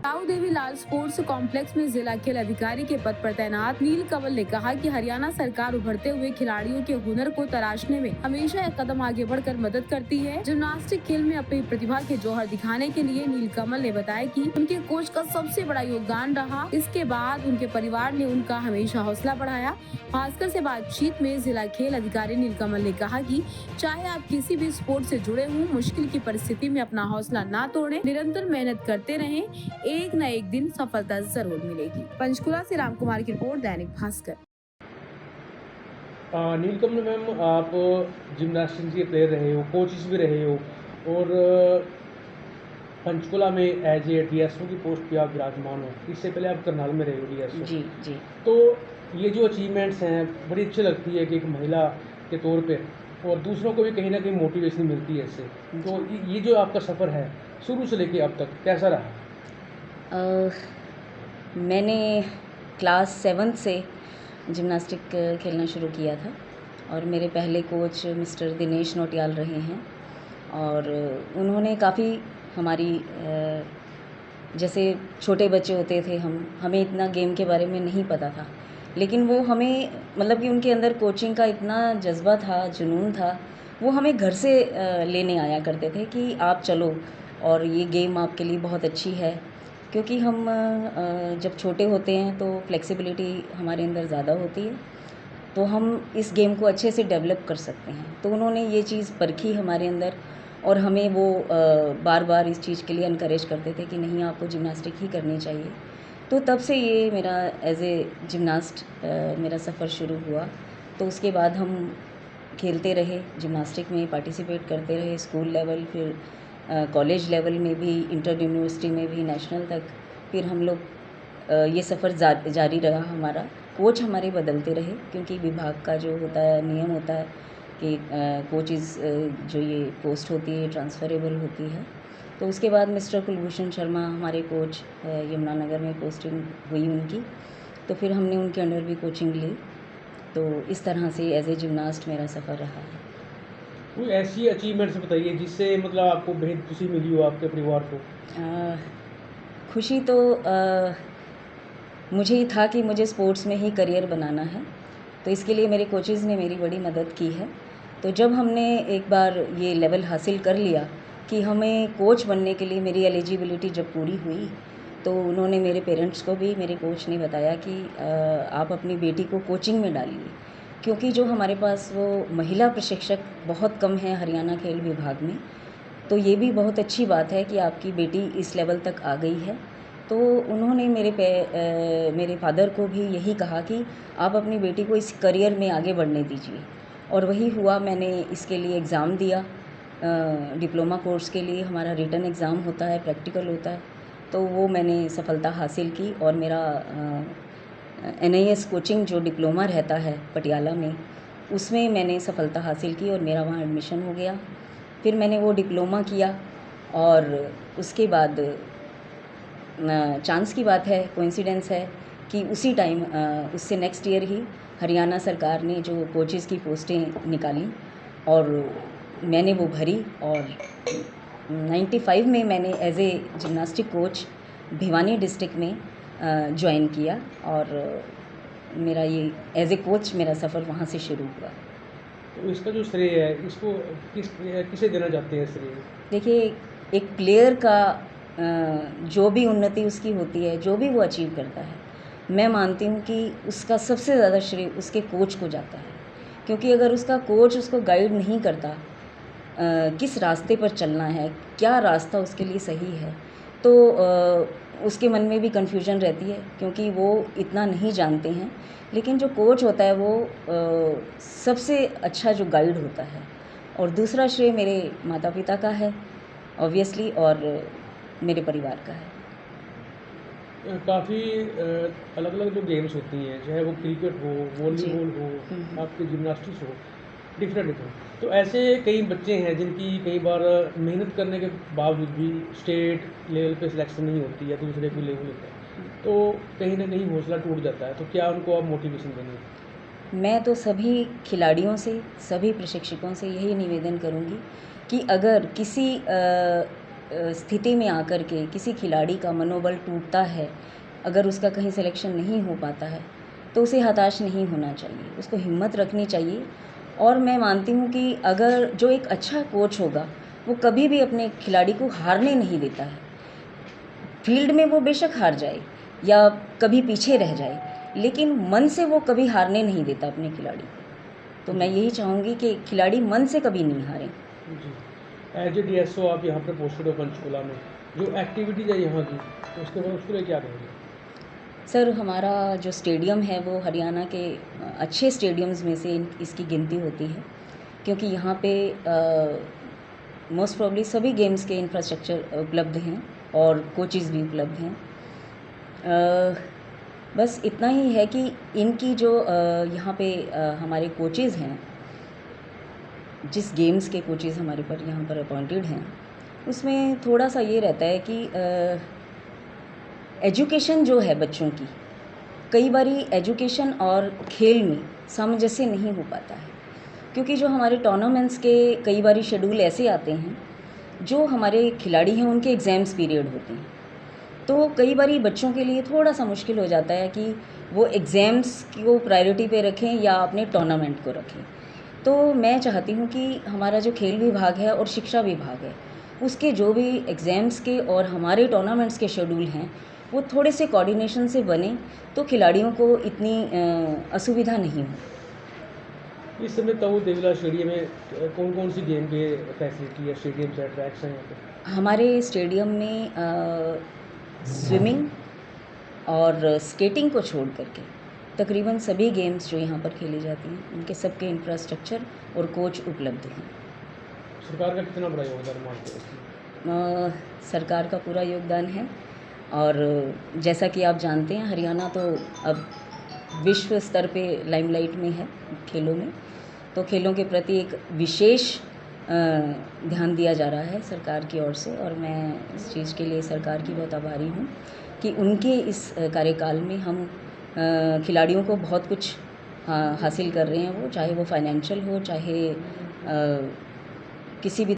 Tau Devi Lal sports complex में जिला खेल अधिकारी के पद पर तैनात नील कंवल ने कहा कि हरियाणा सरकार उभरते हुए खिलाड़ियों के हुनर को तराशने में हमेशा एक कदम आगे बढ़कर मदद करती है। जिम्नास्टिक खेल में अपनी प्रतिभा के जौहर दिखाने के लिए नील कंवल ने बताया कि उनके कोच का सबसे बड़ा योगदान रहा। इसके बाद उनके परिवार ने उनका हमेशा हौसला बढ़ाया। भास्कर से बातचीत में जिला खेल अधिकारी नील कंवल ने कहा कि चाहे आप किसी भी स्पोर्ट से जुड़े हों, मुश्किल की परिस्थिति में अपना हौसला ना तोड़ें, निरंतर मेहनत करते रहें, एक न एक दिन सफलता जरूर मिलेगी। पंचकुला से राम कुमार की रिपोर्ट, दैनिक भास्कर। नीलकमल मैम, आप जिम्नास्टिक्स के प्लेयर रहे हो, कोचेस भी रहे हो और पंचकुला में एज ए डीएसओ की पोस्ट पे आप विराजमान हो। इससे पहले आप करनाल में रहे हो डीएसओ। जी जी। तो ये जो अचीवमेंट्स हैं बड़ी अच्छी लगती है कि एक महिला के तौर पे और दूसरों को भी कहीं ना कहीं मोटिवेशन मिलती है इससे। तो ये जो आपका सफ़र है शुरू से लेके अब तक कैसा रहा? मैंने क्लास 7 से जिम्नास्टिक खेलना शुरू किया था और मेरे पहले कोच मिस्टर दिनेश नोटियाल रहे हैं और उन्होंने काफ़ी हमारी जैसे छोटे बच्चे होते थे हमें इतना गेम के बारे में नहीं पता था, लेकिन वो हमें मतलब कि उनके अंदर कोचिंग का इतना जज्बा था, जुनून था, वो हमें घर से लेने आया करते थे कि आप चलो और ये गेम आपके लिए बहुत अच्छी है। क्योंकि हम जब छोटे होते हैं तो फ्लेक्सिबिलिटी हमारे अंदर ज़्यादा होती है, तो हम इस गेम को अच्छे से डेवलप कर सकते हैं। तो उन्होंने ये चीज़ परखी हमारे अंदर और हमें वो बार बार इस चीज़ के लिए इनकरेज करते थे कि नहीं, आपको जिम्नास्टिक ही करनी चाहिए। तो तब से ये मेरा एज ए जिम्नास्ट मेरा सफ़र शुरू हुआ। तो उसके बाद हम खेलते रहे, जिम्नास्टिक में पार्टिसिपेट करते रहे, स्कूल लेवल, फिर कॉलेज लेवल में भी, इंटर यूनिवर्सिटी में भी, नेशनल तक। फिर हम लोग ये सफ़र जारी रहा हमारा। कोच हमारे बदलते रहे क्योंकि विभाग का जो होता है नियम होता है कि कोचेस जो ये पोस्ट होती है ट्रांसफ़रेबल होती है। तो उसके बाद मिस्टर कुलभूषण शर्मा हमारे कोच यमुनानगर में पोस्टिंग हुई उनकी, तो फिर हमने उनके अंडर भी कोचिंग ली। तो इस तरह से एज ए जिम्नास्ट मेरा सफ़र रहा है। कोई ऐसी अचीवमेंट्स बताइए जिससे मतलब आपको बेहद खुशी मिली हो आपके परिवार को? खुशी तो मुझे ही था कि मुझे स्पोर्ट्स में ही करियर बनाना है, तो इसके लिए मेरे कोचेज़ ने मेरी बड़ी मदद की है। तो जब हमने एक बार ये लेवल हासिल कर लिया कि हमें कोच बनने के लिए मेरी एलिजिबिलिटी जब पूरी हुई, तो उन्होंने मेरे पेरेंट्स को भी, मेरे कोच ने बताया कि आप अपनी बेटी को कोचिंग में डालिए, क्योंकि जो हमारे पास वो महिला प्रशिक्षक बहुत कम है हरियाणा खेल विभाग में। तो ये भी बहुत अच्छी बात है कि आपकी बेटी इस लेवल तक आ गई है। तो उन्होंने मेरे फादर को भी यही कहा कि आप अपनी बेटी को इस करियर में आगे बढ़ने दीजिए, और वही हुआ। मैंने इसके लिए एग्ज़ाम दिया, डिप्लोमा कोर्स के लिए हमारा रिटन एग्ज़ाम होता है, प्रैक्टिकल होता है, तो वो मैंने सफलता हासिल की और मेरा NIS कोचिंग जो डिप्लोमा रहता है पटियाला में, उसमें मैंने सफलता हासिल की और मेरा वहाँ एडमिशन हो गया। फिर मैंने वो डिप्लोमा किया और उसके बाद चांस की बात है, कोइंसिडेंस है कि उसी टाइम उससे नेक्स्ट ईयर ही हरियाणा सरकार ने जो कोचेज़ की पोस्टें निकाली और मैंने वो भरी और 95 में मैंने as a gymnastic coach Bhiwani district में ज्वाइन किया और मेरा ये एज ए कोच मेरा सफ़र वहाँ से शुरू हुआ। तो इसका जो श्रेय है इसको किसे देना चाहते हैं श्रेय? देखिए, एक प्लेयर का जो भी उन्नति उसकी होती है, जो भी वो अचीव करता है, मैं मानती हूँ कि उसका सबसे ज़्यादा श्रेय उसके कोच को जाता है। क्योंकि अगर उसका कोच उसको गाइड नहीं करता किस रास्ते पर चलना है, क्या रास्ता उसके लिए सही है, तो उसके मन में भी कन्फ्यूजन रहती है क्योंकि वो इतना नहीं जानते हैं। लेकिन जो कोच होता है वो सबसे अच्छा जो गाइड होता है। और दूसरा श्रेय मेरे माता पिता का है ऑब्वियसली, और मेरे परिवार का है। काफ़ी अलग अलग जो गेम्स होती हैं, चाहे वो क्रिकेट हो, जी। वॉलीबॉल हो, आपकी जिम्नास्टिक्स हो, डिफरेंट हो, तो ऐसे कई बच्चे हैं जिनकी कई बार मेहनत करने के बावजूद भी स्टेट लेवल पे सिलेक्शन नहीं होती या दूसरे कोई लेवल होता है, तो कहीं ना कहीं हौसला टूट जाता है। तो क्या उनको आप मोटिवेशन देंगे? मैं तो सभी खिलाड़ियों से, सभी प्रशिक्षकों से यही निवेदन करूंगी कि अगर किसी स्थिति में आकर के किसी खिलाड़ी का मनोबल टूटता है, अगर उसका कहीं सिलेक्शन नहीं हो पाता है, तो उसे हताश नहीं होना चाहिए, उसको हिम्मत रखनी चाहिए। और मैं मानती हूँ कि अगर जो एक अच्छा कोच होगा वो कभी भी अपने खिलाड़ी को हारने नहीं देता है। फील्ड में वो बेशक हार जाए या कभी पीछे रह जाए, लेकिन मन से वो कभी हारने नहीं देता अपने खिलाड़ी को। तो मैं यही चाहूँगी कि खिलाड़ी मन से कभी नहीं हारें। जी, एज ए DSO आप यहाँ पर पोस्टेड हो पंचकूला में, जो एक्टिविटीज़ है यहाँ की, तो उसके बाद उसको लिए क्या कहेंगे? सर, हमारा जो स्टेडियम है वो हरियाणा के अच्छे स्टेडियम्स में से इसकी गिनती होती है, क्योंकि यहाँ पे मोस्ट प्रॉब्ली सभी गेम्स के इंफ्रास्ट्रक्चर उपलब्ध हैं और कोचेज़ भी उपलब्ध हैं। बस इतना ही है कि इनकी जो यहाँ पे हमारे कोचेज़ हैं, जिस गेम्स के कोचेज़ हमारे पर यहाँ पर अपॉइंटेड हैं, उसमें थोड़ा सा ये रहता है कि एजुकेशन जो है बच्चों की, कई बारी एजुकेशन और खेल में सामंजस्य नहीं हो पाता है, क्योंकि जो हमारे टूर्नामेंट्स के कई बारी शेड्यूल ऐसे आते हैं, जो हमारे खिलाड़ी हैं उनके एग्ज़ाम्स पीरियड होते हैं, तो कई बारी बच्चों के लिए थोड़ा सा मुश्किल हो जाता है कि वो एग्ज़ाम्स को प्रायोरिटी पे रखें या अपने टूर्नामेंट को रखें। तो मैं चाहती हूँ कि हमारा जो खेल विभाग है और शिक्षा विभाग है, उसके जो भी एग्ज़ाम्स के और हमारे टूर्नामेंट्स के शेड्यूल हैं, वो थोड़े से कोऑर्डिनेशन से बने तो खिलाड़ियों को इतनी असुविधा नहीं हो। इस समय ताऊ देवीलाल स्टेडियम में कौन कौन सी गेम के फैसिलिटी है, स्टेडियम्स है, ट्रैक्स हैं यहाँ पे? हमारे स्टेडियम में स्विमिंग और स्केटिंग को छोड़ करके तकरीबन सभी गेम्स जो यहाँ पर खेली जाती हैं, उनके सबके इंफ्रास्ट्रक्चर और कोच उपलब्ध हैं। सरकार का कितना बड़ा योगदान मानते हैं इसमें? सरकार का पूरा योगदान है, और जैसा कि आप जानते हैं, हरियाणा तो अब विश्व स्तर पे लाइमलाइट में है खेलों में, तो खेलों के प्रति एक विशेष ध्यान दिया जा रहा है सरकार की ओर से, और मैं इस चीज़ के लिए सरकार की बहुत आभारी हूँ कि उनके इस कार्यकाल में हम खिलाड़ियों को बहुत कुछ हासिल कर रहे हैं, वो चाहे वो फाइनेंशियल हो, चाहे किसी भी